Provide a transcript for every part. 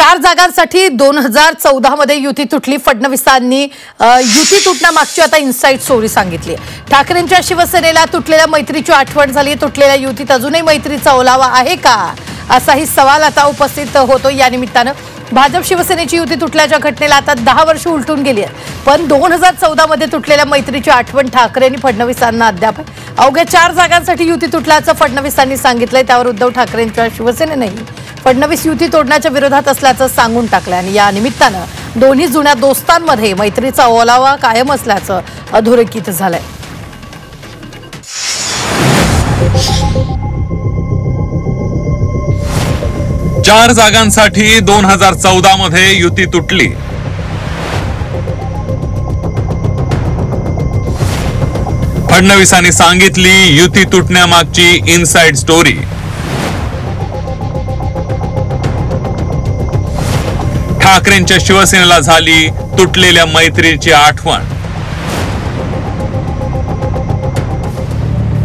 4 जागांसाठी 2014 मध्ये युती तुटली। फडणवीसांनी युती तुटण्यामागची आता इनसाइड स्टोरी सांगितली। ठाकरेंच्या शिवसेनेला तुटलेल्या मैत्रीची आठवण झाली। तुटलेल्या युतीत अजूनही मैत्रीचा ओलावा आहे का, असाही सवाल आता उपस्थित होतो। या निमित्तानं भाजप शिवसेनेची युती तुटल्याच्या घटनेला आता 10 वर्ष उलटून गेली आहेत, पण 2014 मध्ये तुटलेल्या मैत्रीची आठवण ठाकरे आणि फडणवीसांना अद्याप आहे। अवघ्या 4 जागांसाठी युती तुटल्याचं फडणवीसांनी सांगितलंय। त्यावर उद्धव ठाकरेंच्या शिवसेनेनेही फडणवीस युती तोडण्याच्या विरोधात असल्याचं सांगून टाकलं आणि या निमित्तानं दोन्ही जुन्या दोस्तांमध्ये मैत्रीचा ओलावा कायम असल्याचं अधोरेखित झालंय। चार जागांसाठी 2014 मध्ये युती तुटली। फडणवीसांनी सांगितली युती तुटण्यामागची इनसाइड स्टोरी। ठाकरेंच्या शिवसेनेला झाली तुटलेल्या मैत्रीची आठवण।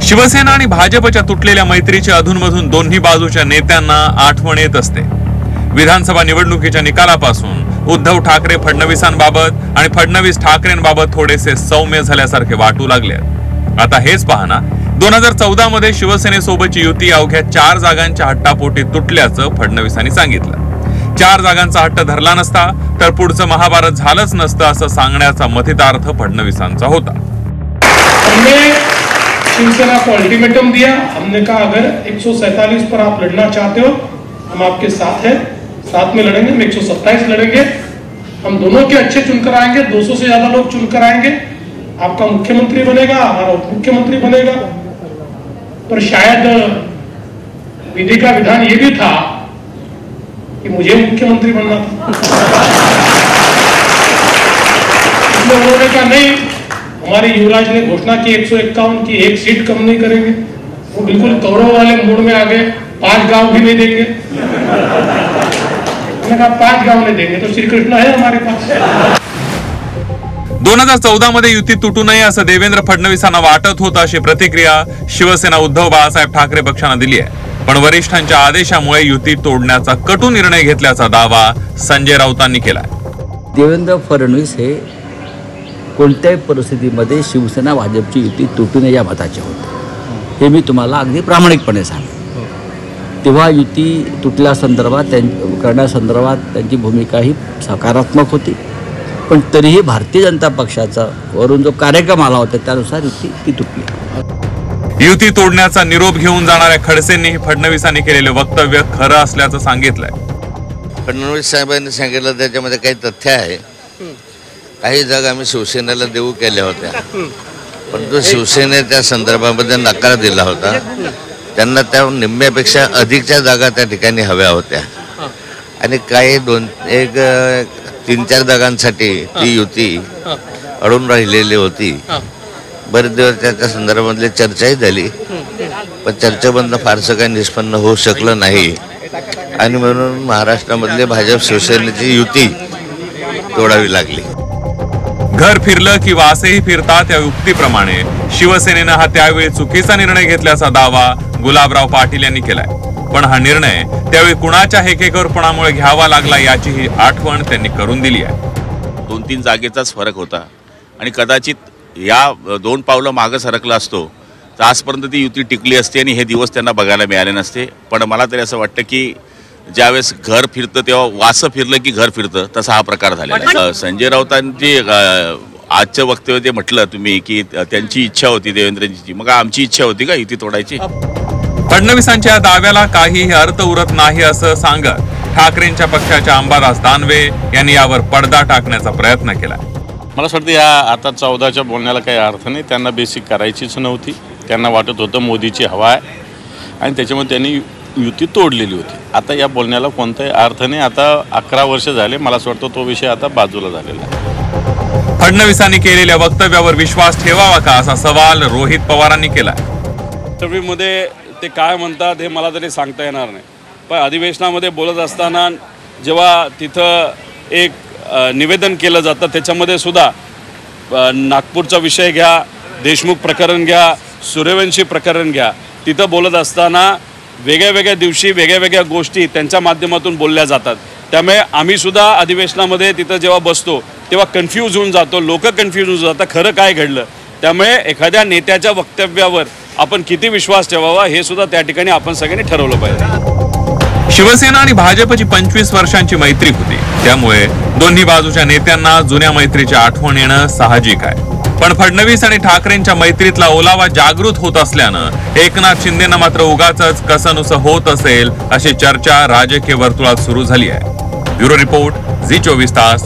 शिवसेना आणि भाजपच्या तुटलेल्या मैत्रीची अधूनमधून दोन्ही बाजूच्या नेत्यांना आठवण येत असते। विधानसभा निवडणुकीच्या निकालापासून उद्धव ठाकरे फडणवीसांबाबत आणि फडणवीस ठाकरेंबाबत थोडेसे सौम्य झाल्यासारखे वाटू लागले। आता हेच पाहना 2014 मध्ये शिवसेनेसोबतची युती अवघ्या 4 जागांच्या हट्टापोटी तुटल्याचं फडणवीसांनी सांगितलं। 4 जागांचा हट्ट धरला नसता तर पुढचं महाभारत झालंच नसतं असं सांगण्याचा मथितार्थ फडणवीसांचा होता। शिवसेना को अल्टीमेटम दिया। हमने कहा अगर 147 पर आप लड़ना चाहते हो हम आपके साथ हैं, साथ में लड़ेंगे। हम 127 लड़ेंगे, हम दोनों के अच्छे चुनकर आएंगे, 200 से ज्यादा लोग चुनकर आएंगे। आपका मुख्यमंत्री बनेगा, हमारा उप मुख्यमंत्री बनेगा। पर शायद विधि का विधान ये भी था कि मुझे मुख्यमंत्री बनना था। इसलिए उन्होंने कहा नहीं, हमारे युवराज ने घोषणा की 151 की 1 सीट कम नहीं करेंगे। वो बिल्कुल कौरव वाले मूड में आ गए, 5 गांव भी नहीं देंगे। मैंने कहा 5 गांव नहीं देंगे तो श्री कृष्ण है हमारे पास। 2014 मध्ये युती तुटू नये असं देवेंद्र फडणवीसांना वाटत होतं, अशी प्रतिक्रिया शिवसेना उद्धव बाळासाहेब ठाकरे पक्षानं दिली आहे। पण वरिष्ठांच्या आदेशामुळे युती तोडण्याचा कटू निर्णय घेतल्याचा दावा संजय राऊतांनी केलाय। देवेंद्र फडणवीस हे कोणत्याही परिस्थितीमध्ये शिवसेना भाजपची युती तुटू नये या मताचे होते, हे मी तुम्हाला अगदी प्रामाणिकपणे सांगतो। तेव्हा युती तुटल्यासंदर्भात करण्यासंदर्भात त्यांची भूमिका ही सकारात्मक होती, पण तरीही भारतीय जनता पक्षाचा वरून जो कार्यक्रम आला होता त्यानुसार युती ती तुटली। युती तोडण्याचा निरोप घेऊन जाणाऱ्या खडसेंनी फडणवीसांनी केलेले वक्तव्य खरं असल्याचं सांगितलंय। फडणवीस साहेबांनी सांगितलं त्याच्यामध्ये काही तथ्य आहे। काही जागा आम्ही शिवसेनेला देऊ केल्या होत्या, परंतु शिवसेने त्या संदर्भामध्ये नकार दिला होता। त्यांना त्या निम्म्यापेक्षा अधिकच्या जागा त्या ठिकाणी हव्या होत्या आणि काही 3-4 जागांसाठी ती युती अडून राहिलेली होती। बरेच दिवस त्याच्या संदर्भातली चर्चाही झाली, पण चर्चेमधनं फारसं काही निष्पन्न होऊ शकलं नाही आणि म्हणून महाराष्ट्रामधले भाजप शिवसेनेची युती तोडावी लागली। घर फिरलं की वासेही फिरतात या युक्तीप्रमाणे शिवसेनेनं हा त्यावेळी चुकीचा निर्णय घेतल्याचा दावा गुलाबराव पाटील यांनी केलाय। पण हा निर्णय त्यावेळी कुणाच्या हेकेखोरपणामुळे घ्यावा लागला याचीही आठवण त्यांनी करून दिली आहे। 2-3 जागेचाच फरक होता आणि कदाचित या 2 पावलं मागे सरकला असतो तर आजपर्यंत ती युती टिकली असते आणि हे दिवस त्यांना बघायला मिळाले नसते। पण मला तरी असं वाटतं की ज्यावेळेस घर फिरतं तेव्हा वासं फिरलं की घर फिरतं, तसा हा प्रकार झालेला। संजय राऊतांची आजचं वक्तव्य ते म्हटलं तुम्ही की त्यांची इच्छा होती देवेंद्रजींची, मग आमची इच्छा होती का युती तोडायची? फडणवीसांच्या दाव्याला काहीही अर्थ उरत नाही असं सांगत ठाकरेंच्या पक्षाच्या अंबादास दानवे यांनी यावर पडदा टाकण्याचा प्रयत्न केला। मला असं वाटतं या आता 14च्या बोलण्याला काही अर्थ नाही। त्यांना बेसिक करायचीच नव्हती, त्यांना वाटत होतं मोदीची हवा आहे आणि त्याच्यामुळे त्यांनी युती तोडलेली होती। आता या बोलण्याला कोणताही अर्थ नाही। आता 11 वर्ष झाले, मला असं वाटतं तो विषय आता बाजूला झालेला आहे। फडणवीसांनी केलेल्या वक्तव्यावर विश्वास ठेवावा का असा सवाल रोहित पवारांनी केला। मध्ये ते काय म्हणतात हे मला तरी सांगता येणार नाही, पण अधिवेशनामध्ये बोलत असताना जेव्हा तिथं एक निवेदन केलं जातं त्याच्यामध्ये सुद्धा नागपूरचा विषय घ्या, देशमुख प्रकरण घ्या, सूर्यवंशी प्रकरण घ्या, तिथं बोलत असताना वेगळ्या वेगळ्या दिवशी वेगळ्या वेगळ्या गोष्टी त्यांच्या माध्यमातून बोलल्या जातात। त्यामुळे आम्ही सुद्धा अधिवेशनामध्ये तिथं जेव्हा बसतो तेव्हा कन्फ्यूज होऊन जातो, लोक कन्फ्यूज होऊन जातात खरं काय घडलं. त्यामुळे एखाद्या नेत्याच्या वक्तव्यावर आपण किती विश्वास ठेवावा हे सुद्धा त्या ठिकाणी आपण सगळ्यांनी ठरवलं पाहिजे. शिवसेना आणि भाजपची 25 वर्षांची मैत्री होती, त्यामुळे दोन्ही बाजूच्या नेत्यांना जुन्या मैत्रीची आठवण येणं साहजिक आहे. पण फडणवीस आणि ठाकरेंच्या मैत्रीतला ओलावा जागृत होत असल्यानं एकनाथ शिंदेना मात्र उगाचच कसंनुसं होत असेल अशी चर्चा राजकीय वर्तुळात सुरू झाली आहे. ब्युरो रिपोर्ट, झी 24 तास.